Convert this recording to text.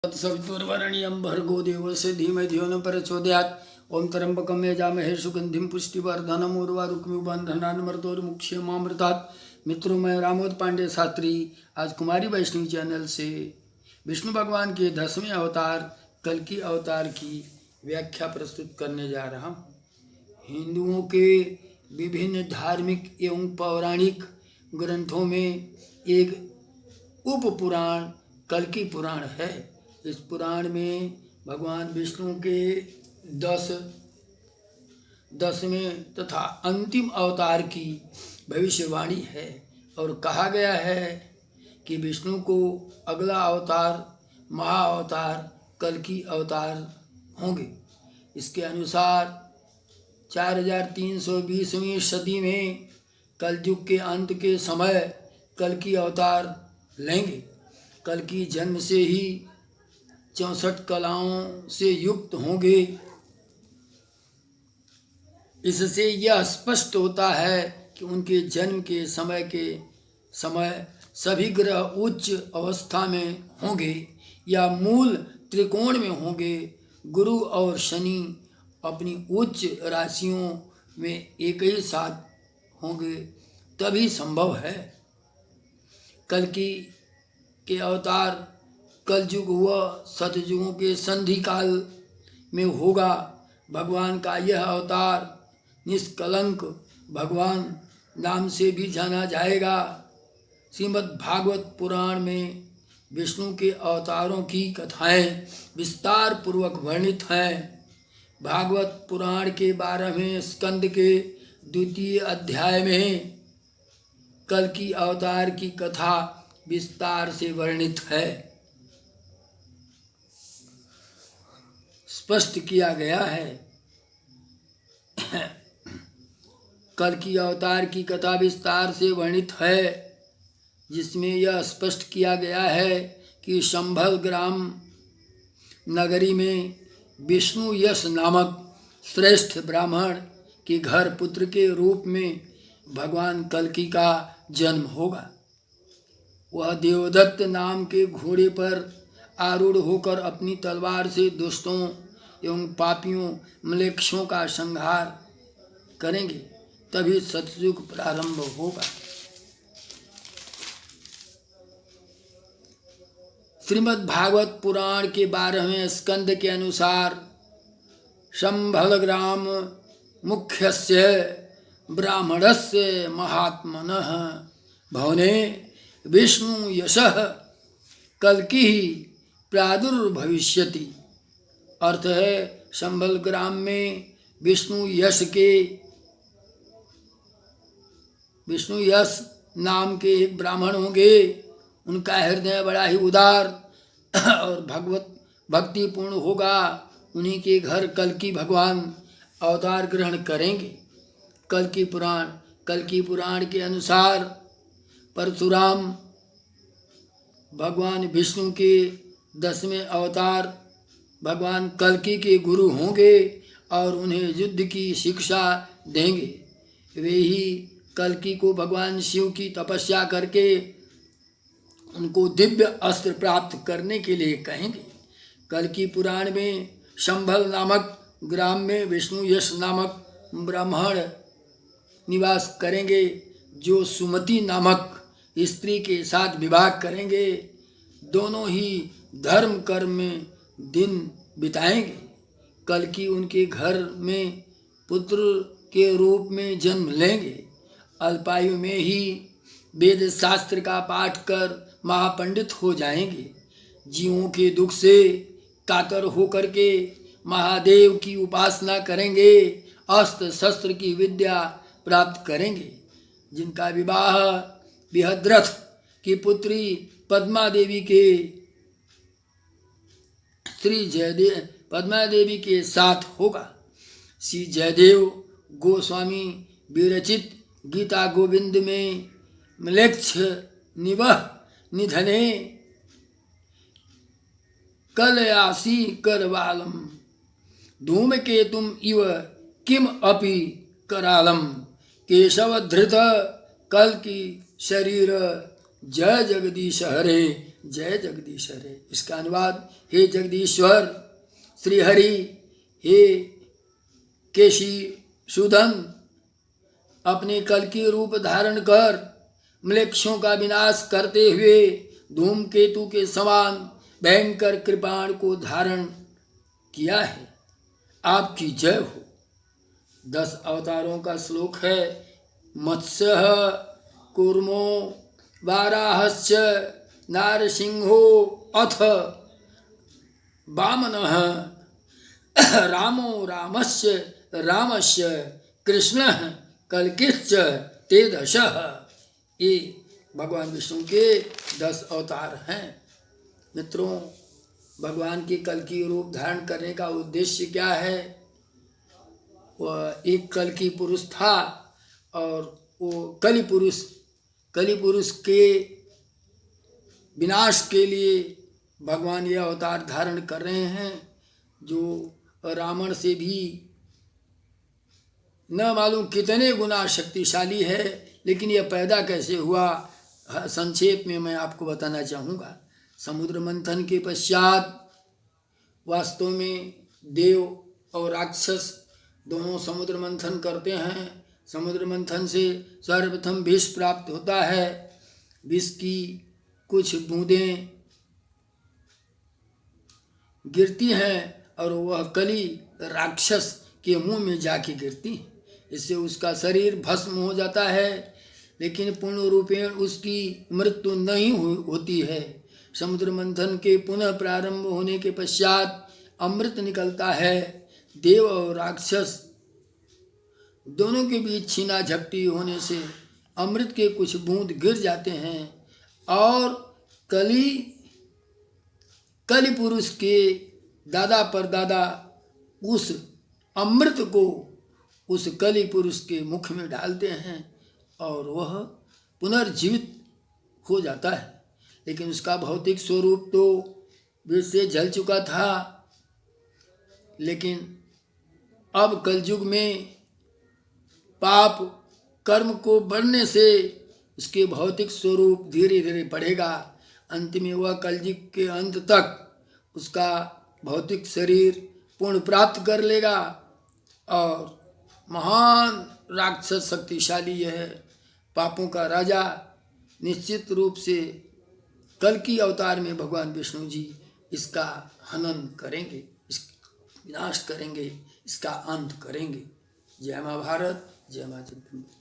तत्सवितुर्वरेण्यं भर्गो देवस्य धीमहि धियो न प्रचोदयात्। ओम त्र्यंबकं यजामहे सुगंधिं पुष्टिवर्धनम् उर्वारुकमिव बन्धनान् मृत्योर्मुक्षीयमामृतात्। मित्रों, मैं रामोद पांडे शास्त्री आज कुमारी वैष्णवी चैनल से विष्णु भगवान के 10वें अवतार कल्कि अवतार की व्याख्या प्रस्तुत करने जा रहा हूँ। हिंदुओं के विभिन्न धार्मिक एवं पौराणिक ग्रंथों में एक उप पुराण कल्कि पुराण है। इस पुराण में भगवान विष्णु के 10वें तथा अंतिम अवतार की भविष्यवाणी है और कहा गया है कि विष्णु को अगला अवतार महाअवतार कल्कि अवतार होंगे। इसके अनुसार 4320वीं सदी में कलयुग के अंत के समय कल्कि अवतार लेंगे। कल्कि जन्म से ही 64 कलाओं से युक्त होंगे। इससे यह स्पष्ट होता है कि उनके जन्म के समय सभी ग्रह उच्च अवस्था में होंगे या मूल त्रिकोण में होंगे। गुरु और शनि अपनी उच्च राशियों में एक ही साथ होंगे, तभी संभव है। कल्कि के अवतार कलयुग व सतयुगों के संधि काल में होगा। भगवान का यह अवतार निष्कलंक भगवान नाम से भी जाना जाएगा। श्रीमद् भागवत पुराण में विष्णु के अवतारों की कथाएं विस्तार पूर्वक वर्णित हैं। भागवत पुराण के 12वें स्कंद के 2 अध्याय में कल्कि अवतार की कथा विस्तार से वर्णित है। स्पष्ट किया गया है। कल्कि अवतार की कथा विस्तार से वर्णित है, जिसमें यह स्पष्ट किया गया है कि संभल ग्राम नगरी में विष्णु यश नामक श्रेष्ठ ब्राह्मण के घर पुत्र के रूप में भगवान कल्कि का जन्म होगा। वह देवदत्त नाम के घोड़े पर आरूढ़ होकर अपनी तलवार से दुष्टों एवं पापियों म्लेच्छों का संहार करेंगे, तभी सतयुग प्रारंभ होगा। श्रीमद् भागवत पुराण के 12वें स्कंद के अनुसार संभल ग्राम मुख्यस्य ब्राह्मणस्य महात्मनः भवने विष्णु यशः कल्कि प्रादुर्भविष्यति। अर्थ है, संभल ग्राम में विष्णु यश नाम के एक ब्राह्मण होंगे। उनका हृदय बड़ा ही उदार और भक्तिपूर्ण होगा। उन्हीं के घर कल्कि भगवान अवतार ग्रहण करेंगे। कल्कि पुराण के अनुसार परशुराम भगवान विष्णु के 10वें अवतार भगवान कल्कि के गुरु होंगे और उन्हें युद्ध की शिक्षा देंगे। वे ही कल्कि को भगवान शिव की तपस्या करके उनको दिव्य अस्त्र प्राप्त करने के लिए कहेंगे। कल्कि पुराण में संभल नामक ग्राम में विष्णु यश नामक ब्राह्मण निवास करेंगे, जो सुमति नामक स्त्री के साथ विवाह करेंगे। दोनों ही धर्म कर्म में दिन बिताएंगे। कल्कि उनके घर में पुत्र के रूप में जन्म लेंगे। अल्पायु में ही वेद शास्त्र का पाठ कर महापंडित हो जाएंगे। जीवों के दुख से कातर होकर के महादेव की उपासना करेंगे। अस्त्र शस्त्र की विद्या प्राप्त करेंगे। जिनका विवाह बृहद्रथ की पुत्री पद्मा देवी के साथ होगा। श्री जयदेव गोस्वामी विरचित गीता गोविंद में म्लेच्छ निधने कलयासी करवालम धूमकेतुम इव किम अपि करालम केशवधृत कल्कि शरीर जय जगदीश हरे जय जगदीश्वर है। इसका अनुवाद, हे जगदीश्वर श्री हरि, हे केशी सुदन, अपने कल की रूप धारण कर म्लेच्छों का विनाश करते हुए धूमकेतु के समान भयंकर कृपाण को धारण किया है। आपकी जय हो। 10 अवतारों का श्लोक है। मत्स्य कूर्मो वाराहस्य नारसिंहो अथ वामनः रामो रामस्य रामस्य कृष्णः कल्किश्च ते 10। ये भगवान विष्णु के 10 अवतार हैं। मित्रों, भगवान के कल की रूप धारण करने का उद्देश्य क्या है? वह एक कल की पुरुष था और वो कली पुरुष के विनाश के लिए भगवान ये अवतार धारण कर रहे हैं, जो रावण से भी न मालूम कितने गुना शक्तिशाली है। लेकिन यह पैदा कैसे हुआ, संक्षेप में मैं आपको बताना चाहूँगा। समुद्र मंथन के पश्चात वास्तव में देव और राक्षस दोनों समुद्र मंथन करते हैं। समुद्र मंथन से सर्वप्रथम विष प्राप्त होता है। विष की कुछ बूंदें गिरती हैं और वह कली राक्षस के मुंह में जाके गिरती है। इससे उसका शरीर भस्म हो जाता है, लेकिन पूर्ण रूपेण उसकी मृत्यु नहीं होती है। समुद्र मंथन के पुनः प्रारंभ होने के पश्चात अमृत निकलता है। देव और राक्षस दोनों के बीच छीना झपटी होने से अमृत के कुछ बूंद गिर जाते हैं और कली पुरुष के दादा परदादा उस अमृत को उस कली पुरुष के मुख में डालते हैं और वह पुनर्जीवित हो जाता है। लेकिन उसका भौतिक स्वरूप तो विष से जल चुका था। लेकिन अब कलयुग में पाप कर्म को बढ़ने से उसके भौतिक स्वरूप धीरे धीरे बढ़ेगा। अंत में वह कलयुग के अंत तक उसका भौतिक शरीर पूर्ण प्राप्त कर लेगा और महान राक्षस शक्तिशाली है, पापों का राजा, निश्चित रूप से कल की अवतार में भगवान विष्णु जी इसका हनन करेंगे, इसका विनाश करेंगे, इसका अंत करेंगे। जय माँ भारत, जय माँ जगदम्बा।